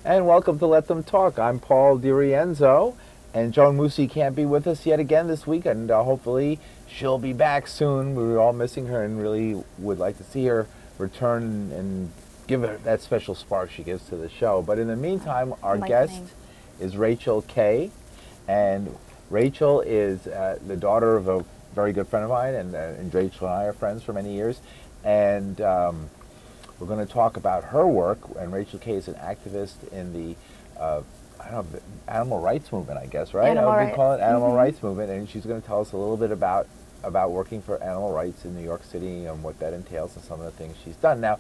And welcome to Let Them Talk. I'm Paul DiRienzo, and Joan Musi can't be with us yet again this week, and hopefully she'll be back soon. We were all missing her and really would like to see her return and give her that special spark she gives to the show. But in the meantime, our guest is Rachel Kay, and Rachel is the daughter of a very good friend of mine, and Rachel and I are friends for many years, and we're going to talk about her work. And Rachel Kay is an activist in the I don't know, animal rights movement, I guess, right? Animal rights. We call it animal rights movement, and she's going to tell us a little bit about working for animal rights in New York City and what that entails and some of the things she's done. Now,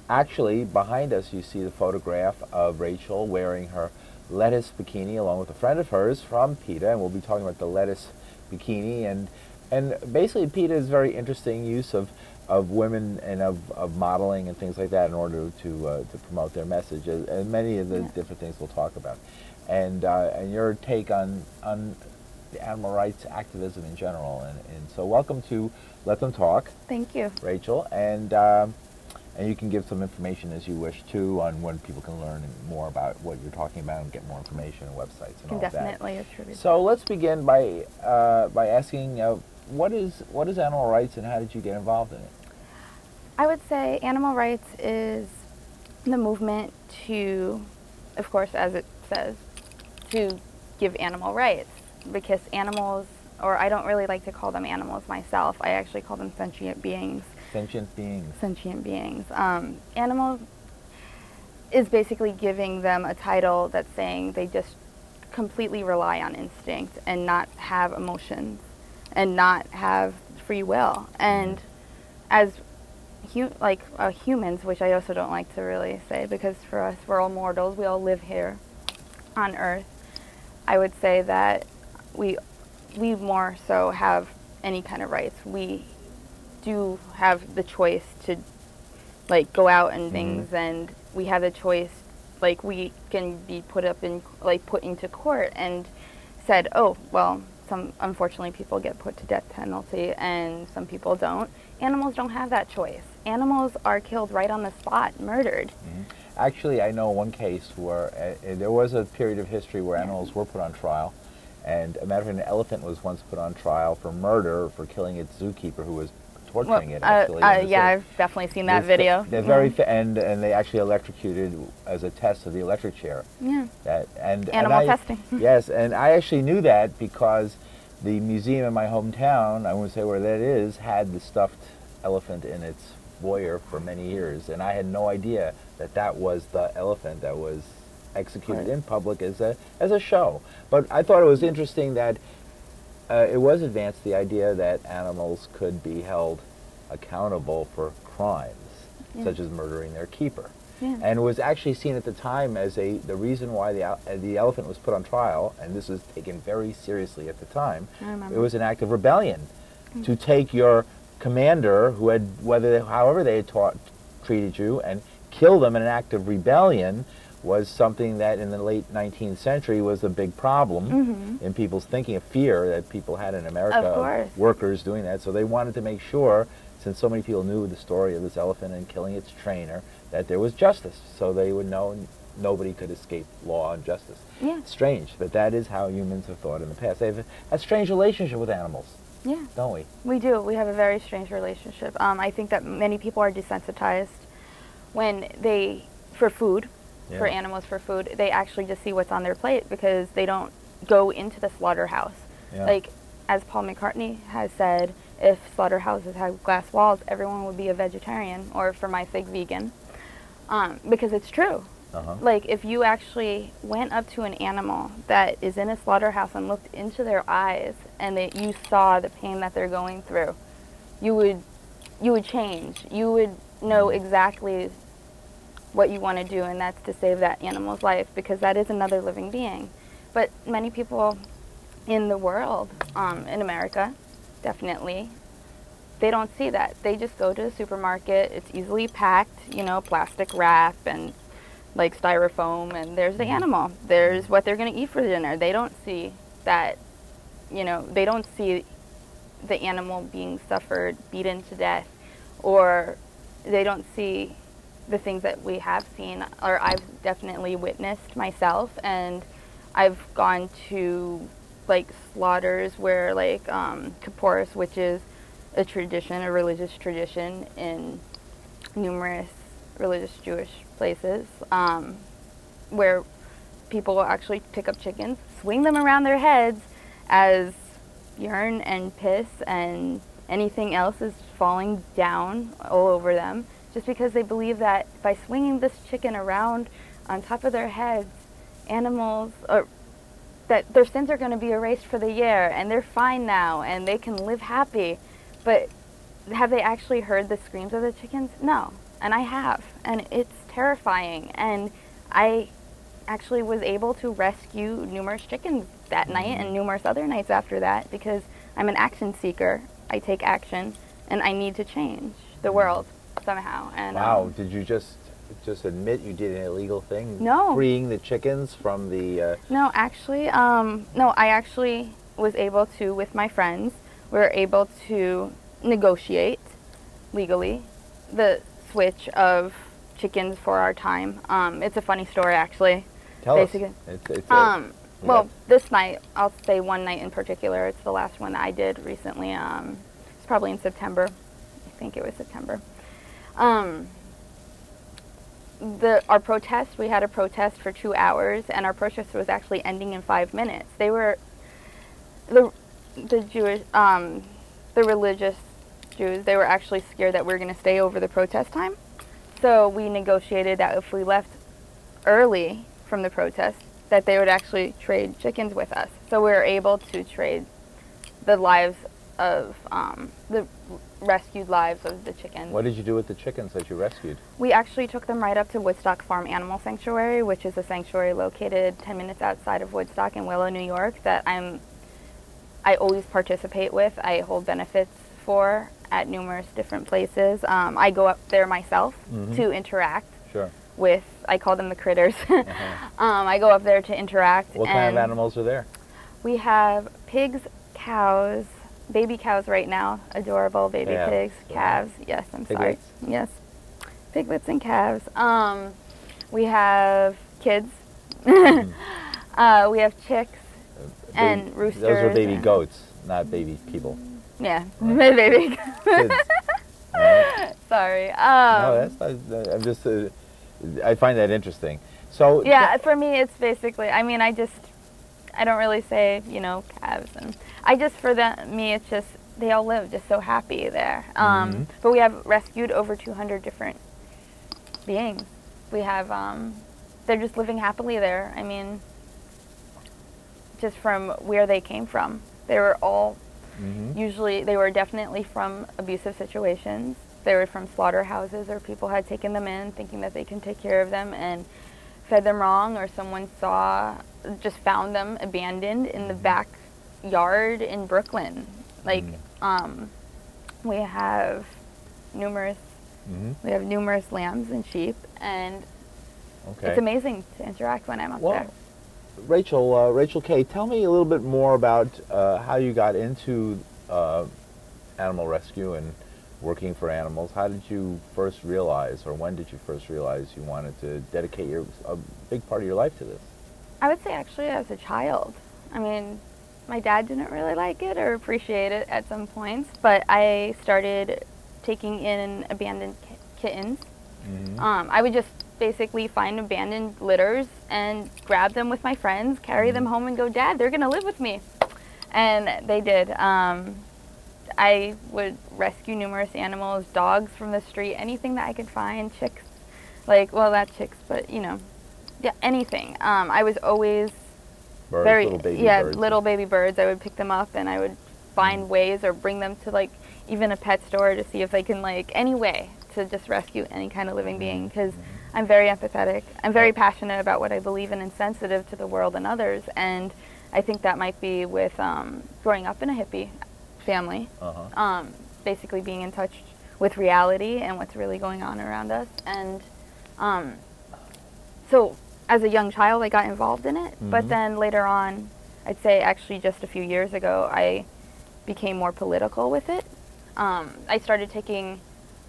actually, behind us you see the photograph of Rachel wearing her lettuce bikini along with a friend of hers from PETA, and we'll be talking about the lettuce bikini, and basically PETA is very interesting use of women and of modeling and things like that in order to promote their message, and many of the different things we'll talk about, and your take on the animal rights activism in general, and so welcome to Let Them Talk. Thank you, Rachel, and you can give some information as you wish too on when people can learn more about what you're talking about and get more information and websites and all that. Definitely attribute. So let's begin by asking what is animal rights and how did you get involved in it? I would say animal rights is the movement to, of course, as it says, to give animal rights, because animals, or I don't really like to call them animals myself, I actually call them sentient beings. Sentient beings. Sentient beings. Animal is basically giving them a title that's saying they just completely rely on instinct and not have emotions and not have free will. And as humans, which I also don't like to really say, because for us, we're all mortals, we all live here on Earth, I would say that we more so have any kind of rights. We do have the choice to go out and things, and we have the choice, we can be put into court and said, oh, well, unfortunately people get put to death penalty and some people don't. Animals don't have that choice. Animals are killed right on the spot, murdered. Actually, I know one case where there was a period of history where animals were put on trial, and a matter of fact, an elephant was once put on trial for murder for killing its zookeeper who was torturing it, actually. Yeah, I've definitely seen that video. They're very and they actually electrocuted as a test of the electric chair. Yeah. Animal testing. Yes, and I actually knew that because the museum in my hometown, I won't say where that is, had the stuffed elephant in its foyer for many years, and I had no idea that that was the elephant that was executed in public as a show. But I thought it was interesting that it was advanced the idea that animals could be held accountable for crimes, such as murdering their keeper. And it was actually seen at the time as the reason why the elephant was put on trial, and this was taken very seriously at the time. I remember. It was an act of rebellion to take your commander, who had however they had treated you, and kill them in an act of rebellion was something that in the late 19th century was a big problem in people's thinking, of fear that people had in America of workers doing that. So they wanted to make sure, since so many people knew the story of this elephant and killing its trainer, that there was justice, so they would know nobody could escape law and justice. It's strange, but that is how humans have thought in the past. They have a strange relationship with animals, don't we? We do. We have a very strange relationship. I think that many people are desensitized when for food, for animals, for food, they actually just see what's on their plate because they don't go into the slaughterhouse. As Paul McCartney has said, if slaughterhouses had glass walls, everyone would be a vegetarian, or for my sake, vegan. Because it's true. If you actually went up to an animal that is in a slaughterhouse and looked into their eyes and that you saw the pain that they're going through, you would change. You would know exactly what you want to do, and that's to save that animal's life, because that is another living being. But many people in the world, in America, definitely, they don't see that. They just go to the supermarket, it's easily packed, plastic wrap and styrofoam, and there's the animal. There's what they're going to eat for dinner. They don't see that, they don't see the animal being suffered, beaten to death, or they don't see the things that we have seen, or I've definitely witnessed myself, and I've gone to like slaughters where like Kippuris, which is a tradition, a religious tradition in numerous religious Jewish places, where people will actually pick up chickens, swing them around their heads as urine and piss and anything else is falling down all over them, just because they believe that by swinging this chicken around on top of their heads, animals, or that their sins are going to be erased for the year and they're fine now and they can live happy. But have they actually heard the screams of the chickens? No. And I have. And it's terrifying. And I actually was able to rescue numerous chickens that night and numerous other nights after that, because I'm an action seeker. I take action and I need to change the world somehow. And wow, did you just admit you did an illegal thing? No. Freeing the chickens from the... No, actually, no, I actually was able to, with my friends, we were able to negotiate legally the switch of chickens for our time. It's a funny story, actually. Tell basically. us. Well, this night, I'll say one night in particular, it's the last one that I did recently. It's probably in September. I think it was September. Our protest, we had a protest for 2 hours, and our protest was actually ending in 5 minutes. They were, the Jewish, the religious Jews, they were actually scared that we were going to stay over the protest time. So we negotiated that if we left early from the protest, that they would actually trade chickens with us. So we were able to trade the lives of, the rescued lives of the chickens. What did you do with the chickens that you rescued? We actually took them right up to Woodstock Farm Animal Sanctuary, which is a sanctuary located 10 minutes outside of Woodstock in Willow, New York, that I always participate with. I hold benefits for at numerous different places. I go up there myself to interact with, I call them the critters. I go up there to interact. What kind of animals are there? We have pigs, cows, baby cows right now, adorable baby pigs, calves. Yes, I'm sorry. Yes, piglets and calves. We have kids. We have chicks and roosters. Those are baby goats, not baby people. Yeah, baby. Kids. Sorry. No, that's not, I'm just. I find that interesting. So yeah, for me, it's basically. I mean, I don't really say, calves, and for me, it's just they all live just so happy there. But we have rescued over 200 different beings. We have, they're just living happily there. I mean, just from where they came from, they were all usually they were definitely from abusive situations. They were from slaughterhouses, or people had taken them in thinking that they can take care of them and fed them wrong, or someone just found them abandoned in the backyard in Brooklyn. Like, we have numerous lambs and sheep, and it's amazing to interact when I'm up there. Rachel K., tell me a little bit more about how you got into animal rescue and working for animals. How did you first realize, or when did you first realize you wanted to dedicate a big part of your life to this? I would say actually as a child. I mean, my dad didn't really like it or appreciate it at some points, but I started taking in abandoned kittens. I would just basically find abandoned litters and grab them with my friends, carry them home and go, Dad, they're going to live with me. And they did. I would rescue numerous animals, dogs from the street, anything that I could find, chicks, not chicks, but, anything. I was always little baby birds. Little baby birds. I would pick them up and I would find ways or bring them to, even a pet store to see if they can, any way to just rescue any kind of living being, because I'm very empathetic. I'm very passionate about what I believe in and sensitive to the world and others, and I think that might be with growing up in a hippie family, basically being in touch with reality and what's really going on around us. And so as a young child, I got involved in it, but then later on, I'd say actually just a few years ago, I became more political with it. I started taking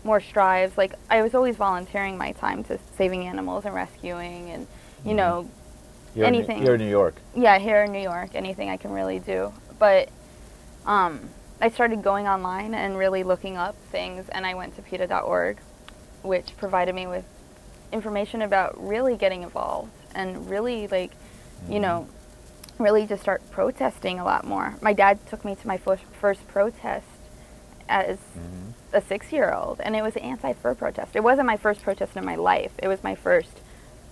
more strives. Like, I was always volunteering my time to saving animals and rescuing and, you know, anything. Here in New York. Yeah, here in New York, anything I can really do. But I started going online and really looking up things, and I went to PETA.org, which provided me with information about really getting involved and really, like, you know, really just start protesting a lot more. My dad took me to my first protest as a 6-year-old, and it was an anti-fur protest. It wasn't my first protest in my life. It was my first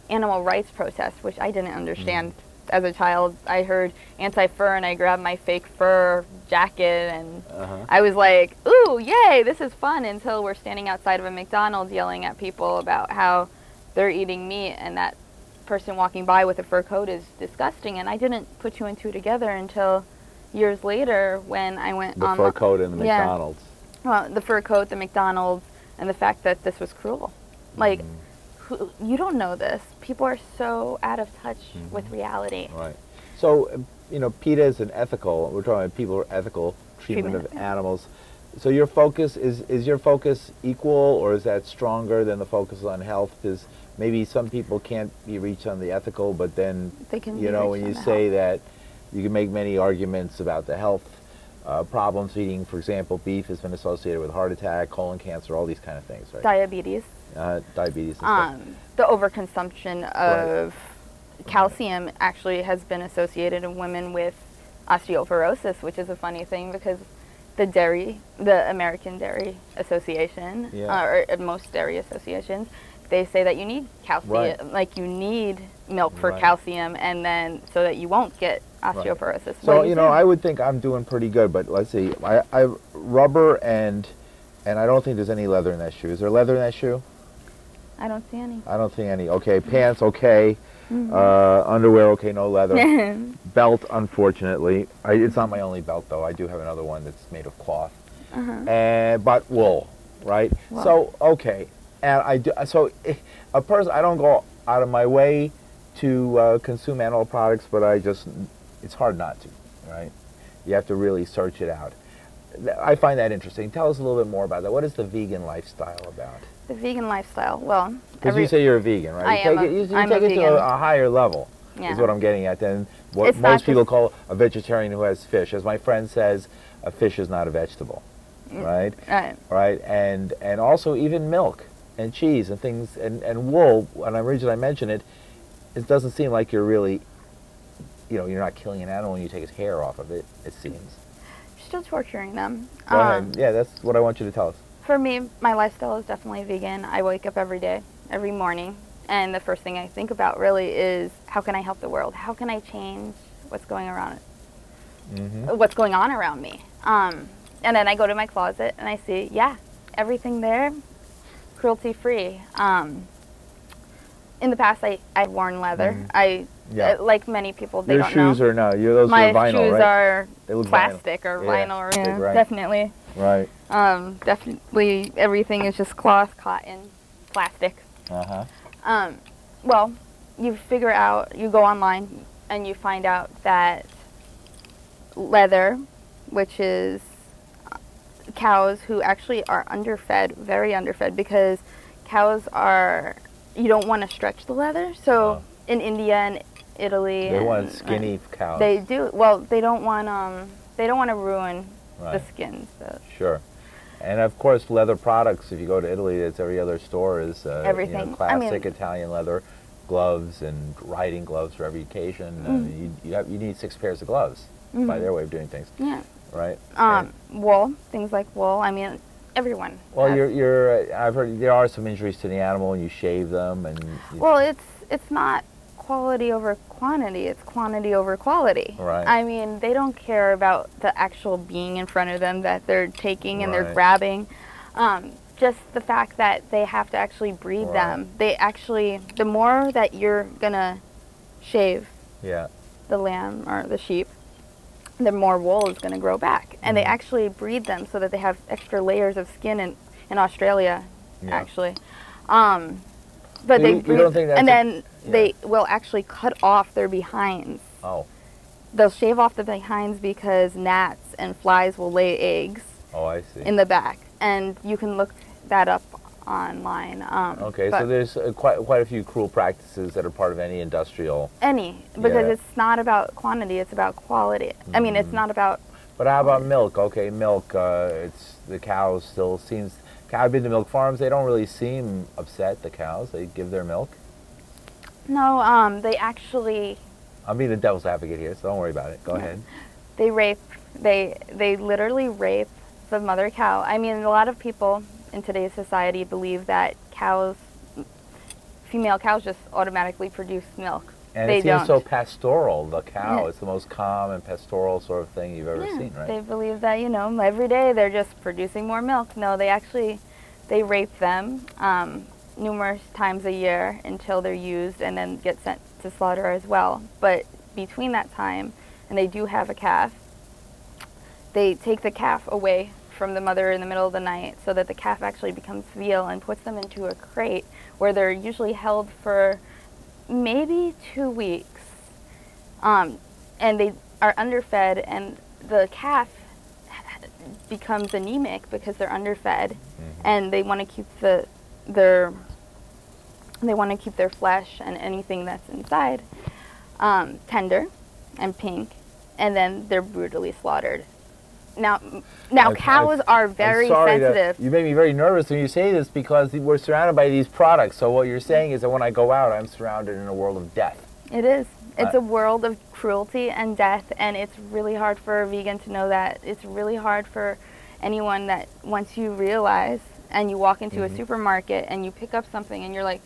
animal rights protest, which I didn't understand as a child. I heard anti-fur, and I grabbed my fake fur jacket, and I was like, ooh, yay, this is fun, until we're standing outside of a McDonald's yelling at people about how they're eating meat, and that person walking by with a fur coat is disgusting. And I didn't put 2 and 2 together until years later when I went on the fur coat in the McDonald's. Well, the fur coat, the McDonald's, and the fact that this was cruel. Like, you don't know this. People are so out of touch with reality. Right. So, you know, PETA is an ethical, we're talking about people ethical treatment of animals. So your focus, is your focus equal, or is that stronger than the focus on health? Because maybe some people can't be reached on the ethical, but then, you know, when you say that, you can make many arguments about the health problems. Eating, for example, beef has been associated with heart attack, colon cancer, all these kind of things, right? Diabetes. Diabetes and stuff. The overconsumption of calcium actually has been associated in women with osteoporosis, which is a funny thing because the American Dairy Association, or most dairy associations, they say that you need calcium, like you need milk for calcium, and then so that you won't get osteoporosis. So, you know, I would think I'm doing pretty good, but let's see. I rubber and I don't think there's any leather in that shoe. Is there leather in that shoe? I don't see any. I don't see any. Okay, pants, okay. Underwear, okay, no leather. Belt, unfortunately. It's not my only belt, though. I do have another one that's made of cloth. But wool, right? Wool. So, okay. And I do, so a person, I don't go out of my way to consume animal products, but it's hard not to, right? You have to really search it out. I find that interesting. Tell us a little bit more about that. What is the vegan lifestyle about? The vegan lifestyle, well... Because you say you're a vegan, right? I'm you take a it vegan. to a higher level, is what I'm getting at, than what most people call a vegetarian who has fish. As my friend says, a fish is not a vegetable, right? Right. And also even milk and cheese and things, and wool, and the reason I mention it, it doesn't seem like you're really, you know, you're not killing an animal when you take its hair off of it, it seems. You're still torturing them. Go ahead. Yeah, that's what I want you to tell us. For me, my lifestyle is definitely vegan. I wake up every day, every morning, and the first thing I think about really is how can I help the world? How can I change what's going around what's going on around me? And then I go to my closet and I see, everything there, cruelty-free. In the past, I'd worn leather. Like many people, they don't know. Your shoes are no, those are vinyl, right? My shoes are plastic vinyl. or vinyl, or definitely. Right. Definitely everything is just cloth, cotton, plastic. Well, you figure out, you go online and you find out that leather, which is cows who actually are underfed, very underfed, because cows are, you don't want to stretch the leather. So in India and Italy, they want skinny cows. They do. Well, they don't want to ruin the skins. So. Sure. And of course, leather products. If you go to Italy, it's every other store is everything. You know, classic Italian leather gloves and riding gloves for every occasion. You need 6 pairs of gloves by their way of doing things. Yeah. Right. Wool, things like wool. I mean, everyone. Well, I've heard there are some injuries to the animal, and you shave them, and. Well, it's not quality over quantity, it's quantity over quality. Right. I mean, they don't care about the actual being in front of them that they're taking and they're grabbing. Just the fact that they have to actually breed them. They actually, the more that you're gonna shave the lamb or the sheep, the more wool is gonna grow back. And they actually breed them so that they have extra layers of skin in Australia, actually. But they breed, and then they will actually cut off their behinds. Oh. They'll shave off the behinds because gnats and flies will lay eggs. Oh, I see. In the back. And you can look that up online. Okay, so there's quite a few cruel practices that are part of any industrial. Because it's not about quantity, it's about quality. I mean, it's not about. But how about milk? Okay, milk. It's the cows still seems. I've been to milk farms. They don't really seem upset. The cows. They give their milk. No, they actually. I'm being the devil's advocate here, so don't worry about it. Go ahead. They rape. They literally rape the mother cow. I mean, a lot of people in today's society believe that female cows just automatically produce milk. And they it seems don't. so pastoral. The cow is the most calm and pastoral sort of thing you've ever seen, right? They believe that, every day they're just producing more milk. No, they rape them numerous times a year until they're used and then get sent to slaughter as well. But between that time, and they do have a calf, they take the calf away from the mother in the middle of the night so that the calf actually becomes veal and puts them into a crate where they're usually held for maybe 2 weeks. And they are underfed, and the calf becomes anemic because they're underfed, and they want to keep their flesh and anything that's inside tender and pink, and then they're brutally slaughtered. Now cows are very sensitive. You make me very nervous when you say this because we're surrounded by these products. So what you're saying is that when I go out, I'm surrounded in a world of death. It is. It's a world of cruelty and death, and it's really hard for a vegan to know that. It's really hard for anyone that once you realize and you walk into a supermarket and you pick up something and you're like,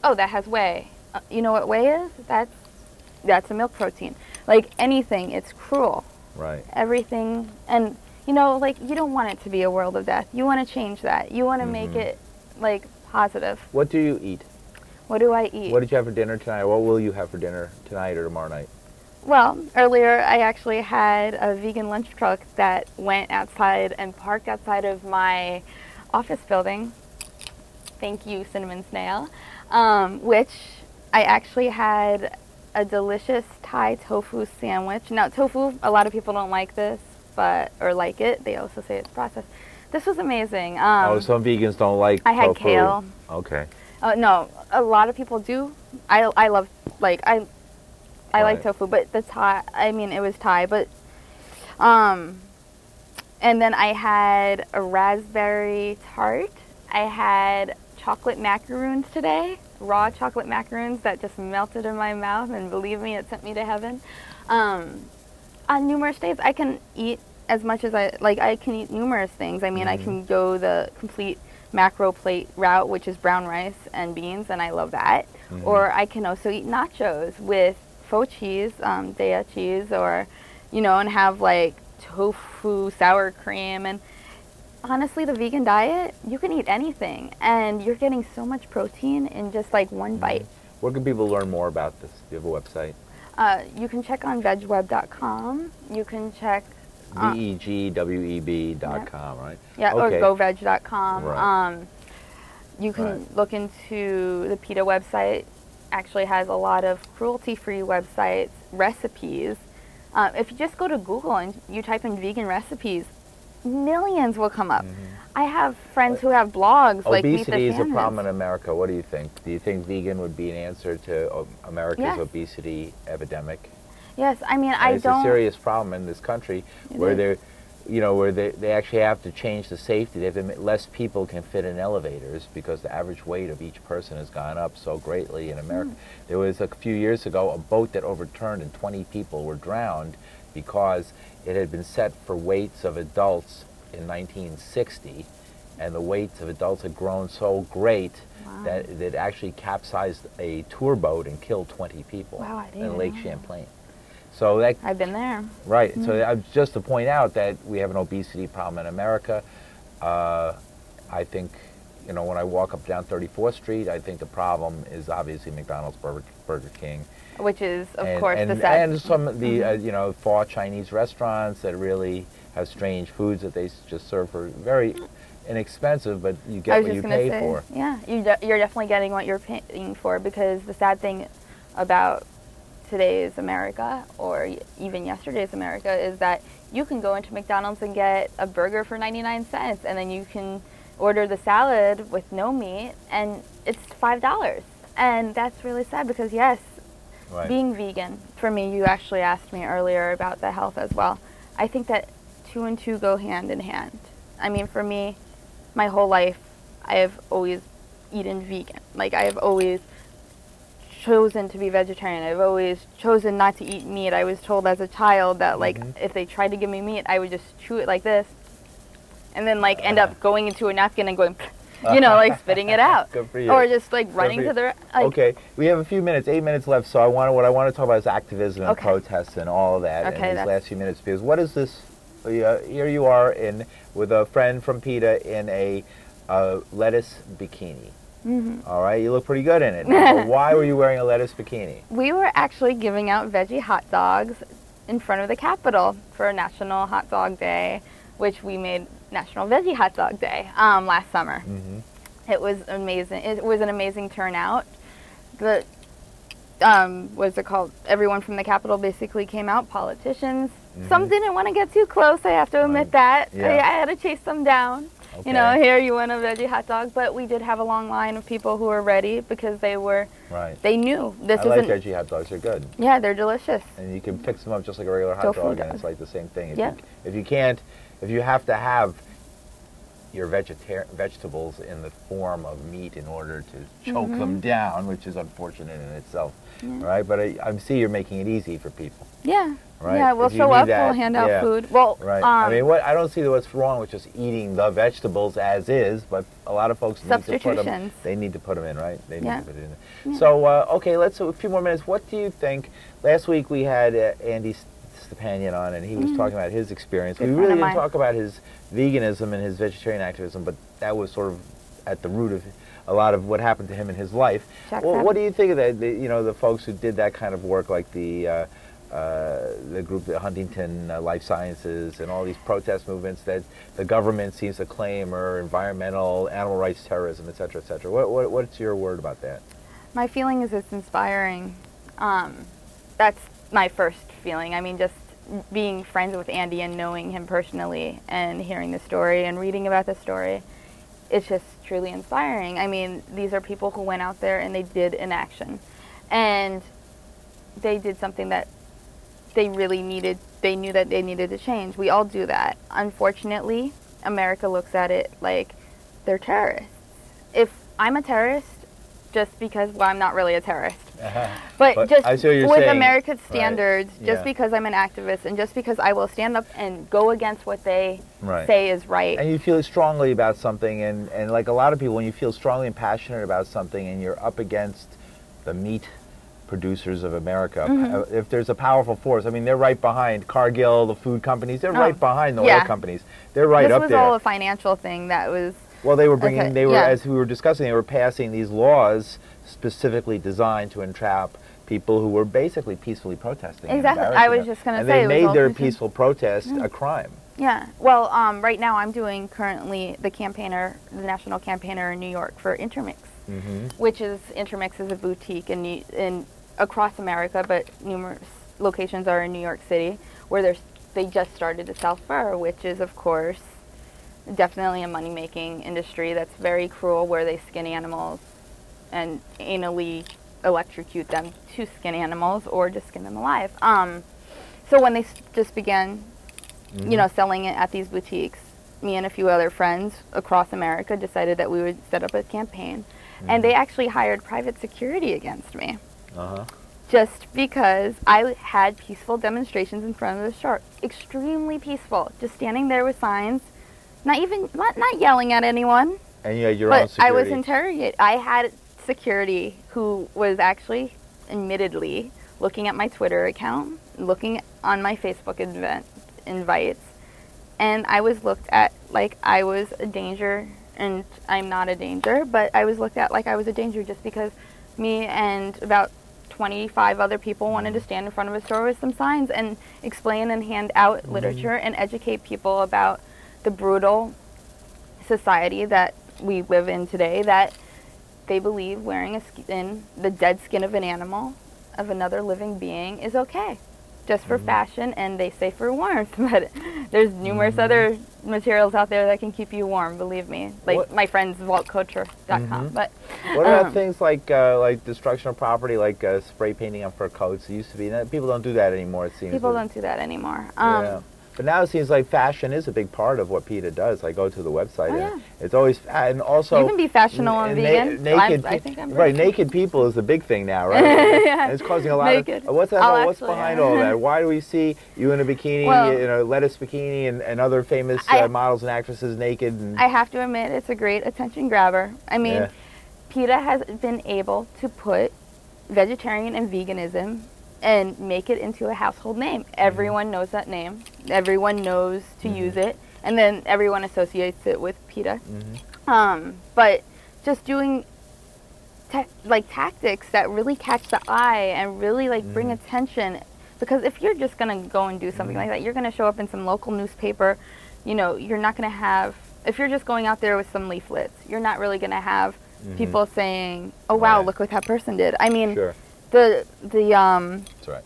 oh, that has whey. You know what whey is? That's a milk protein. Like anything, it's cruel. Right. Everything, and you don't want it to be a world of death. You want to change that. You want to make it positive. What do you eat? What do I eat? What did you have for dinner tonight? What will you have for dinner tonight or tomorrow night? Well, earlier I actually had a vegan lunch truck that went outside and parked outside of my office building. Thank you, Cinnamon Snail. Which I actually had a delicious Thai tofu sandwich. Now, tofu, a lot of people don't like this, or like it. They also say it's processed. This was amazing. Some vegans don't like tofu. I had kale. Okay. No, a lot of people do. I love, I like tofu, but the Thai, it was Thai, but, and then I had a raspberry tart. I had chocolate macaroons today. Raw chocolate macaroons that just melted in my mouth, and believe me, it sent me to heaven. On numerous days, I can eat as much as I can eat numerous things. I can go the complete macro plate route, which is brown rice and beans, and I love that. Or I can also eat nachos with faux cheese, Daya cheese, or, and have tofu, sour cream, and honestly, the vegan diet, you can eat anything, and you're getting so much protein in just one bite. Where can people learn more about this? Do you have a website? You can check on vegweb.com. You can check VEGWEB.com, right? Yeah, okay. or goveg.com. Right. You can look into the PETA website. Actually has a lot of cruelty-free websites, recipes. If you just go to Google and you type in vegan recipes, millions will come up. I have friends who have blogs like Meet the Obesity is a Sandmans. problem in America. What do you think? Do you think vegan would be an answer to America's obesity epidemic? Yes, I don't. It's a serious problem in this country where they actually have to change the safety. Less people can fit in elevators because the average weight of each person has gone up so greatly in America. There was a few years ago a boat that overturned and 20 people were drowned because it had been set for weights of adults in 1960, and the weights of adults had grown so great that it actually capsized a tour boat and killed 20 people in Lake Champlain. So I've been there. Right. So just to point out that we have an obesity problem in America. I think, when I walk up down 34th Street, I think the problem is obviously McDonald's, Burger King. Which is, of course, the sad. And some of the, pho Chinese restaurants that really have strange foods that they just serve for very inexpensive, but you get what you pay for. Yeah, you're definitely getting what you're paying for, because the sad thing about today's America, or even yesterday's America, is that you can go into McDonald's and get a burger for 99 cents, and then you can, order the salad with no meat, and it's $5. And that's really sad because, yes, Right. being vegan, for me, you actually asked me earlier about the health as well. I think that 2 and 2 go hand in hand. I mean, for me, my whole life, I have always eaten vegan. Like, I have always chosen to be vegetarian. I've always chosen not to eat meat. I was told as a child that, like, if they tried to give me meat, I would just chew it like this and then, like, end up going into a napkin and going, you know, like, spitting it out. Good for you. Or just, like, running to the... Like, okay, we have a few minutes, 8 minutes left, so what I want to talk about is activism and Okay. protests and all of that Okay, in these that's- last few minutes, because what is this, here you are with a friend from PETA in a lettuce bikini. All right, you look pretty good in it. Now, why were you wearing a lettuce bikini? We were actually giving out veggie hot dogs in front of the Capitol for National Hot Dog Day, which we made National Veggie Hot Dog Day last summer. It was amazing. It was an amazing turnout. The what's it called? Everyone from the Capitol basically came out. Politicians. Some didn't want to get too close. I have to admit that. Yeah. I had to chase them down. Okay. You know, here you want a veggie hot dog, but we did have a long line of people who were ready because they were. Right. They knew this I like isn't. veggie hot dogs. They're good. Yeah, they're delicious. And you can fix them up just like a regular hot Tofu dog, and dog. it's like the same thing. Yeah. If you have to have your vegetables in the form of meat in order to choke them down, which is unfortunate in itself, right? But I see you're making it easy for people. Yeah. Right? Yeah, we'll If you show need up, that, we'll hand out yeah. food. Well, Right. I mean, I don't see what's wrong with just eating the vegetables as is, but a lot of folks need to put them. Substitutions. They need to put them in, right? They need Yeah. to put it in. So, okay, let's a few more minutes. What do you think? Last week we had Andy Stepanian on, and he was talking about his experience. Good We friend really of didn't mine. talk about his veganism and his vegetarian activism, but that was sort of at the root of a lot of what happened to him in his life. Checks Well, out. what do you think of that? The folks who did that kind of work, like the group, the Huntington Life Sciences, and all these protest movements that the government seems to claim are environmental, animal rights terrorism, et cetera, et cetera. What's your word about that? my feeling is it's inspiring. That's my first feeling. I mean, just being friends with Andy and knowing him personally and hearing the story and reading about the story, it's just truly inspiring. I mean, these are people who went out there and they did an action. And they did something that they really needed. They knew that they needed to change. We all do that. Unfortunately, America looks at it like they're terrorists. If I'm a terrorist, just because, well, I'm not really a terrorist. But just I see what you're with saying. America's Right. standards, just Yeah. because I'm an activist and just because I will stand up and go against what they Right. say is right. And you feel strongly about something, and like a lot of people, when you feel strongly and passionate about something and you're up against the meat producers of America, if there's a powerful force, I mean, they're right behind Cargill, the food companies, they're right behind the oil companies. They're right this up was there. all a financial thing that was... Well, they were bringing, Okay, they were, yeah. as we were discussing, they were passing these laws specifically designed to entrap people who were basically peacefully protesting. and Exactly. I embarrassing was them. just gonna and say, they it was made all their peaceful. peaceful protest a crime. Yeah. Well, right now I'm doing currently the national campaigner in New York for Intermix, Intermix is a boutique in across America, but numerous locations are in New York City, where they just started to sell fur, which is of course definitely a money-making industry that's very cruel, where they skin animals and anally electrocute them to skin animals or just skin them alive. So when they just began, selling it at these boutiques, me and a few other friends across America decided that we would set up a campaign. And they actually hired private security against me. Just because I had peaceful demonstrations in front of the store. Extremely peaceful. Just standing there with signs, not yelling at anyone. And you had your own But security. I was interrogated. I had security who was actually, admittedly, looking at my Twitter account, looking on my Facebook invites, and I was looked at like I was a danger, and I'm not a danger, but I was looked at like I was a danger just because me and about 25 other people wanted to stand in front of a store with some signs and explain and hand out literature and educate people about the brutal society that we live in today, that they believe wearing the dead skin of an animal, of another living being, is okay. just for fashion, and they say for warmth, but there's numerous other materials out there that can keep you warm, believe me. Like my friend's vaultculture.com. But what about things like destruction of property, like spray painting on fur coats? It used to be that people don't do that anymore. It seems people don't do that anymore. Yeah. But now it seems like fashion is a big part of what PETA does. I go to the website, and it's always, and also you can be fashionable and vegan. Naked, I think I'm right? Naked people is the big thing now, right? Yeah. And it's causing a lot naked. of. What's behind all that? Why do we see you in a bikini, lettuce bikini, and other famous models and actresses naked? And I have to admit, it's a great attention grabber. I mean, PETA has been able to put vegetarian and veganism and make it into a household name. Everyone knows that name. Everyone knows to use it. And then everyone associates it with PETA. But just doing tactics that really catch the eye and really bring attention. Because if you're just going to go and do something like that, you're going to show up in some local newspaper. You know, you're not going to have, if you're just going out there with some leaflets, you're not really going to have people saying, oh, wow, look what that person did. I mean, the that's right.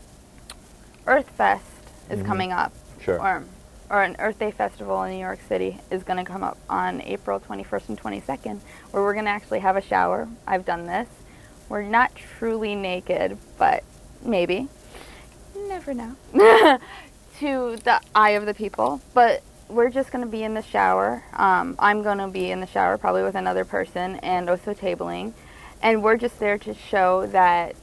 Earth Fest is coming up. Sure. Or an Earth Day festival in New York City is going to come up on April 21st and 22nd, where we're going to actually have a shower. I've done this. We're not truly naked, but maybe. You never know. To the eye of the people. But we're just going to be in the shower. I'm going to be in the shower probably with another person and also tabling. And we're just there to show that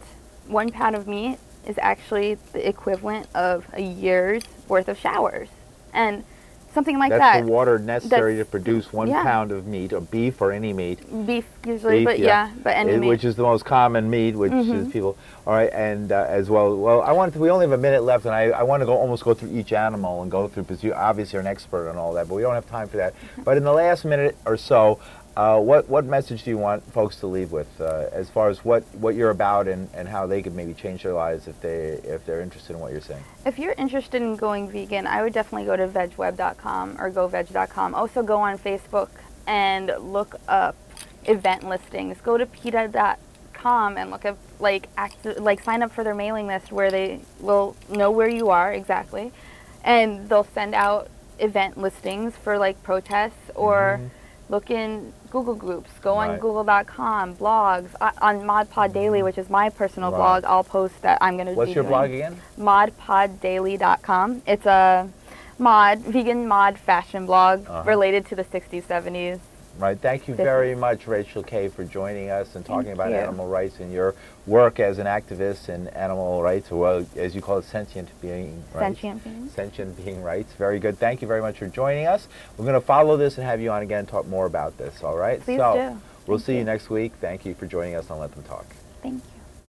1 pound of meat is actually the equivalent of a year's worth of showers. And something like that's the water necessary to produce 1 pound of meat, or beef, or any meat. Beef usually, but but any meat. Which is the most common meat, which is people. All right, and as well. Well, we only have a minute left, and I want to almost go through each animal and go through, because you obviously are an expert on all that, but we don't have time for that. But in the last minute or so, what message do you want folks to leave with, as far as what you're about and how they could maybe change their lives if they're interested in what you're saying? If you're interested in going vegan, I would definitely go to vegweb.com or goveg.com. Also go on Facebook and look up event listings. Go to PETA.com and look up sign up for their mailing list, where they will know where you are exactly, and they'll send out event listings for protests or. Look in Google groups, go on google.com, blogs, on ModPod Daily, which is my personal blog. I'll post that I'm going to What's your blog again? modpoddaily.com. It's a vegan mod fashion blog related to the 60s, 70s. Right. Thank you very much, Rachel Kay, for joining us and talking about animal rights and your work as an activist in animal rights, or as you call it, sentient being rights. Sentient being rights. Very good. Thank you very much for joining us. We're going to follow this and have you on again and talk more about this, all right? Please do. We'll see you next week. Thank you for joining us on Let Them Talk. Thank you.